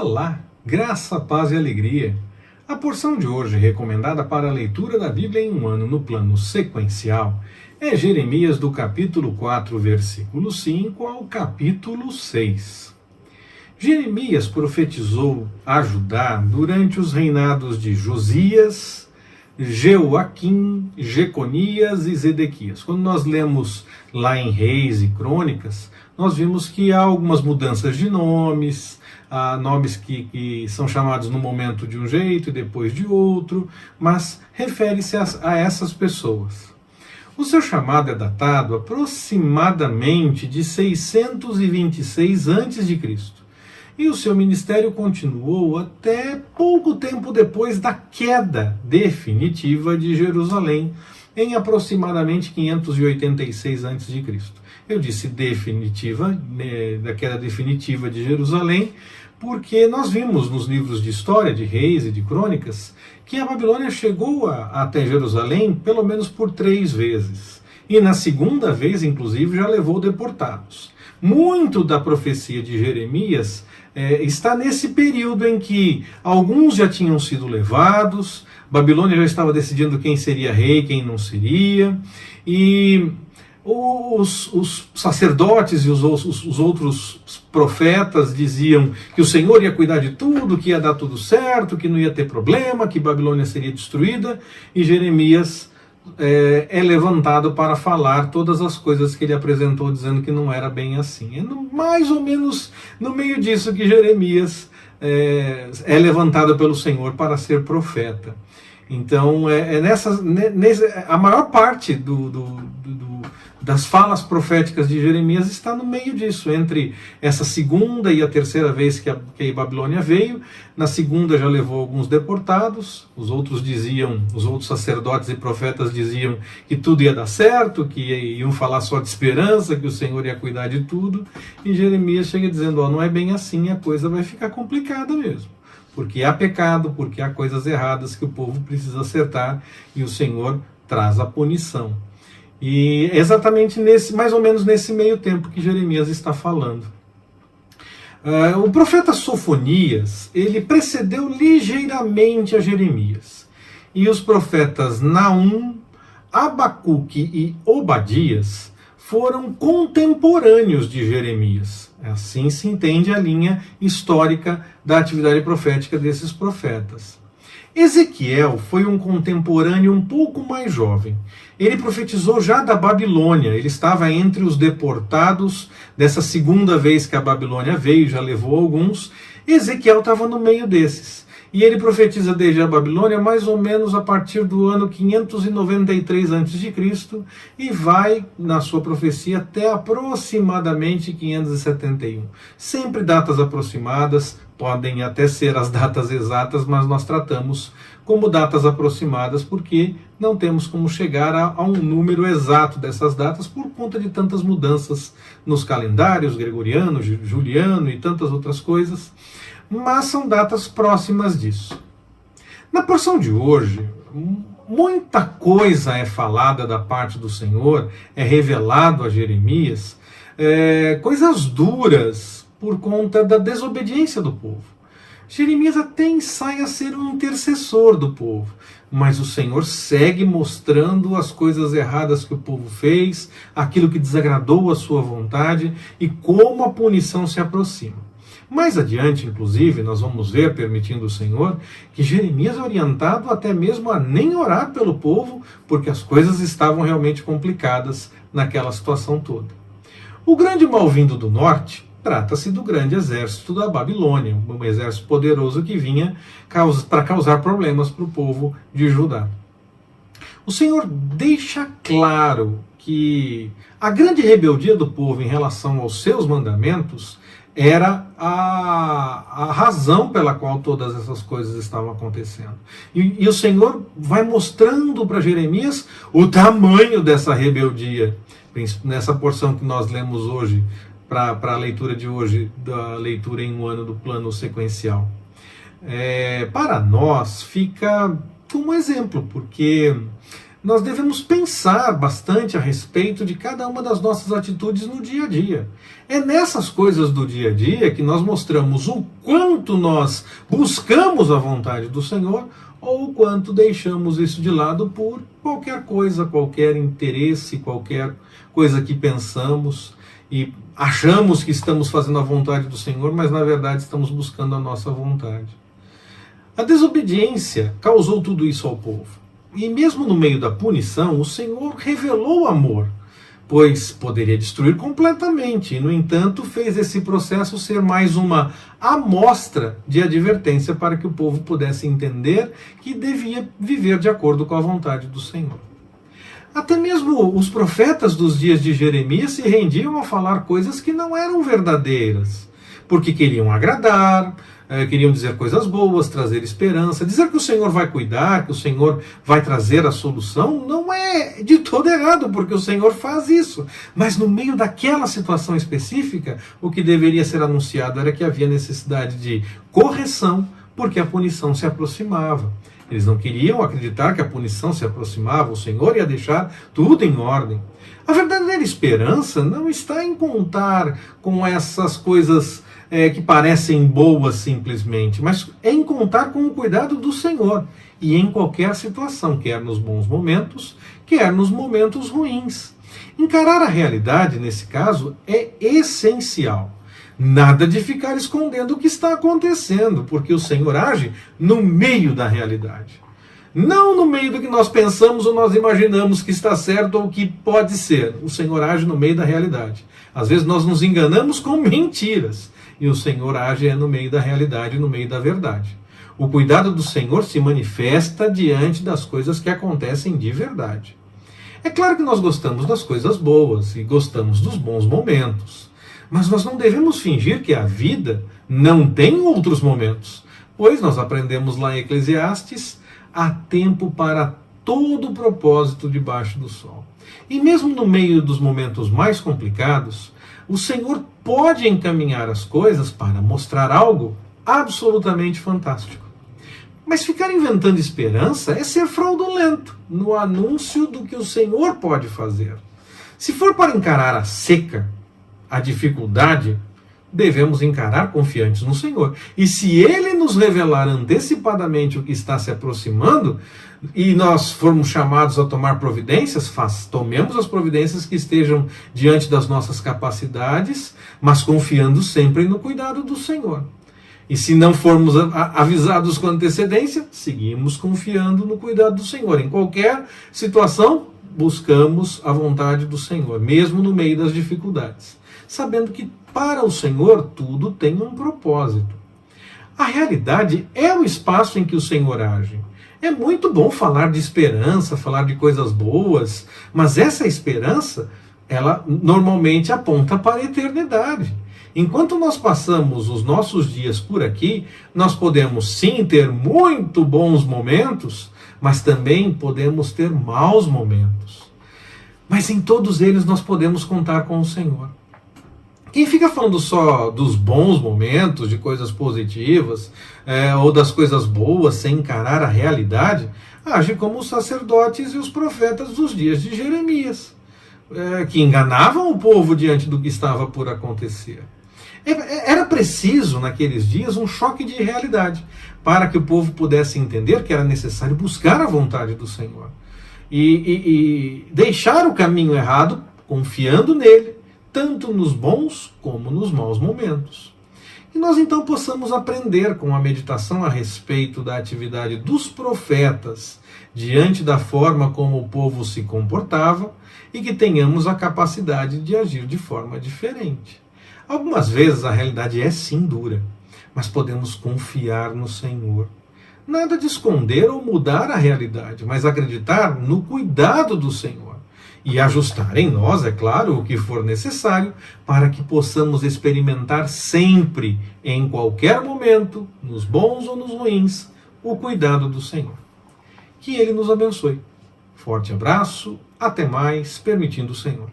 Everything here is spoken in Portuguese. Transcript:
Olá, graça, paz e alegria. A porção de hoje recomendada para a leitura da Bíblia em um ano no plano sequencial é Jeremias do capítulo 4, versículo 5 ao capítulo 6. Jeremias profetizou a Judá durante os reinados de Josias, Jeoaquim, Jeconias e Zedequias. Quando nós lemos lá em Reis e Crônicas, nós vimos que há algumas mudanças de nomes, há nomes que são chamados no momento de um jeito e depois de outro, mas refere-se a essas pessoas. O seu chamado é datado aproximadamente de 626 a.C., e o seu ministério continuou até pouco tempo depois da queda definitiva de Jerusalém, em aproximadamente 586 a.C. Eu disse definitiva, da queda definitiva de Jerusalém, porque nós vimos nos livros de história, de Reis e de Crônicas, que a Babilônia chegou até Jerusalém pelo menos por 3 vezes. E na segunda vez, inclusive, já levou deportados. Muito da profecia de Jeremias está nesse período em que alguns já tinham sido levados, Babilônia já estava decidindo quem seria rei, quem não seria, e os sacerdotes e os outros profetas diziam que o Senhor ia cuidar de tudo, que ia dar tudo certo, que não ia ter problema, que Babilônia seria destruída, e Jeremias é levantado para falar todas as coisas que ele apresentou, dizendo que não era bem assim. É mais ou menos no meio disso que Jeremias é levantado pelo Senhor para ser profeta. Então, a maior parte das falas proféticas de Jeremias está no meio disso, entre essa segunda e a terceira vez que a Babilônia veio. Na segunda já levou alguns deportados, os outros sacerdotes e profetas diziam que tudo ia dar certo, que iam falar só de esperança, que o Senhor ia cuidar de tudo, e Jeremias chega dizendo, não é bem assim, a coisa vai ficar complicada mesmo. Porque há pecado, porque há coisas erradas que o povo precisa acertar, e o Senhor traz a punição. E é exatamente mais ou menos nesse meio tempo que Jeremias está falando. O profeta Sofonias, ele precedeu ligeiramente a Jeremias. E os profetas Naum, Abacuque e Obadias foram contemporâneos de Jeremias. Assim se entende a linha histórica da atividade profética desses profetas. Ezequiel foi um contemporâneo um pouco mais jovem. Ele profetizou já da Babilônia, ele estava entre os deportados dessa segunda vez que a Babilônia veio, já levou alguns. Ezequiel estava no meio desses. E ele profetiza desde a Babilônia mais ou menos a partir do ano 593 a.C. e vai na sua profecia até aproximadamente 571. Sempre datas aproximadas, podem até ser as datas exatas, mas nós tratamos como datas aproximadas porque não temos como chegar a um número exato dessas datas por conta de tantas mudanças nos calendários gregoriano, juliano e tantas outras coisas. Mas são datas próximas disso. Na porção de hoje, muita coisa é falada da parte do Senhor, é revelado a Jeremias, coisas duras por conta da desobediência do povo. Jeremias até ensaia ser um intercessor do povo, mas o Senhor segue mostrando as coisas erradas que o povo fez, aquilo que desagradou a sua vontade e como a punição se aproxima. Mais adiante, inclusive, nós vamos ver, permitindo o Senhor, que Jeremias é orientado até mesmo a nem orar pelo povo, porque as coisas estavam realmente complicadas naquela situação toda. O grande mal-vindo do norte trata-se do grande exército da Babilônia, um exército poderoso que vinha para causar problemas para o povo de Judá. O Senhor deixa claro que a grande rebeldia do povo em relação aos seus mandamentos era a razão pela qual todas essas coisas estavam acontecendo. E o Senhor vai mostrando para Jeremias o tamanho dessa rebeldia, nessa porção que nós lemos hoje, para a leitura de hoje, da leitura em um ano do plano sequencial. Para nós fica como exemplo, porque nós devemos pensar bastante a respeito de cada uma das nossas atitudes no dia a dia. É nessas coisas do dia a dia que nós mostramos o quanto nós buscamos a vontade do Senhor ou o quanto deixamos isso de lado por qualquer coisa, qualquer interesse, qualquer coisa que pensamos e achamos que estamos fazendo a vontade do Senhor, mas na verdade estamos buscando a nossa vontade. A desobediência causou tudo isso ao povo. E mesmo no meio da punição, o Senhor revelou amor, pois poderia destruir completamente, e no entanto fez esse processo ser mais uma amostra de advertência para que o povo pudesse entender que devia viver de acordo com a vontade do Senhor. Até mesmo os profetas dos dias de Jeremias se rendiam a falar coisas que não eram verdadeiras, porque queriam agradar, queriam dizer coisas boas, trazer esperança. Dizer que o Senhor vai cuidar, que o Senhor vai trazer a solução, não é de todo errado, porque o Senhor faz isso. Mas no meio daquela situação específica, o que deveria ser anunciado era que havia necessidade de correção, porque a punição se aproximava. Eles não queriam acreditar que a punição se aproximava, o Senhor ia deixar tudo em ordem. A verdadeira esperança não está em contar com essas coisas que parecem boas simplesmente, mas é em contar com o cuidado do Senhor e em qualquer situação, quer nos bons momentos, quer nos momentos ruins. Encarar a realidade, nesse caso, é essencial. Nada de ficar escondendo o que está acontecendo, porque o Senhor age no meio da realidade. Não no meio do que nós pensamos ou nós imaginamos que está certo ou que pode ser. O Senhor age no meio da realidade. Às vezes nós nos enganamos com mentiras. E o Senhor age no meio da realidade, no meio da verdade. O cuidado do Senhor se manifesta diante das coisas que acontecem de verdade. É claro que nós gostamos das coisas boas e gostamos dos bons momentos. Mas nós não devemos fingir que a vida não tem outros momentos. Pois nós aprendemos lá em Eclesiastes, há tempo para todo propósito debaixo do sol. E mesmo no meio dos momentos mais complicados, o Senhor pode encaminhar as coisas para mostrar algo absolutamente fantástico. Mas ficar inventando esperança é ser fraudulento no anúncio do que o Senhor pode fazer. Se for para encarar a seca, a dificuldade, devemos encarar confiantes no Senhor. E se Ele nos revelar antecipadamente o que está se aproximando, e nós formos chamados a tomar providências, tomemos as providências que estejam diante das nossas capacidades, mas confiando sempre no cuidado do Senhor. E se não formos avisados com antecedência, seguimos confiando no cuidado do Senhor. Em qualquer situação, buscamos a vontade do Senhor, mesmo no meio das dificuldades, sabendo que para o Senhor tudo tem um propósito. A realidade é o espaço em que o Senhor age. É muito bom falar de esperança, falar de coisas boas, mas essa esperança, ela normalmente aponta para a eternidade. Enquanto nós passamos os nossos dias por aqui, nós podemos sim ter muito bons momentos, mas também podemos ter maus momentos. Mas em todos eles nós podemos contar com o Senhor. Quem fica falando só dos bons momentos, de coisas positivas, ou das coisas boas, sem encarar a realidade, age como os sacerdotes e os profetas dos dias de Jeremias, que enganavam o povo diante do que estava por acontecer. Era preciso, naqueles dias, um choque de realidade, para que o povo pudesse entender que era necessário buscar a vontade do Senhor. E deixar o caminho errado, confiando nele, tanto nos bons como nos maus momentos. E nós então possamos aprender com a meditação a respeito da atividade dos profetas diante da forma como o povo se comportava e que tenhamos a capacidade de agir de forma diferente. Algumas vezes a realidade é sim dura, mas podemos confiar no Senhor. Nada de esconder ou mudar a realidade, mas acreditar no cuidado do Senhor. E ajustar em nós, é claro, o que for necessário, para que possamos experimentar sempre, em qualquer momento, nos bons ou nos ruins, o cuidado do Senhor. Que Ele nos abençoe. Forte abraço, até mais, permitindo o Senhor.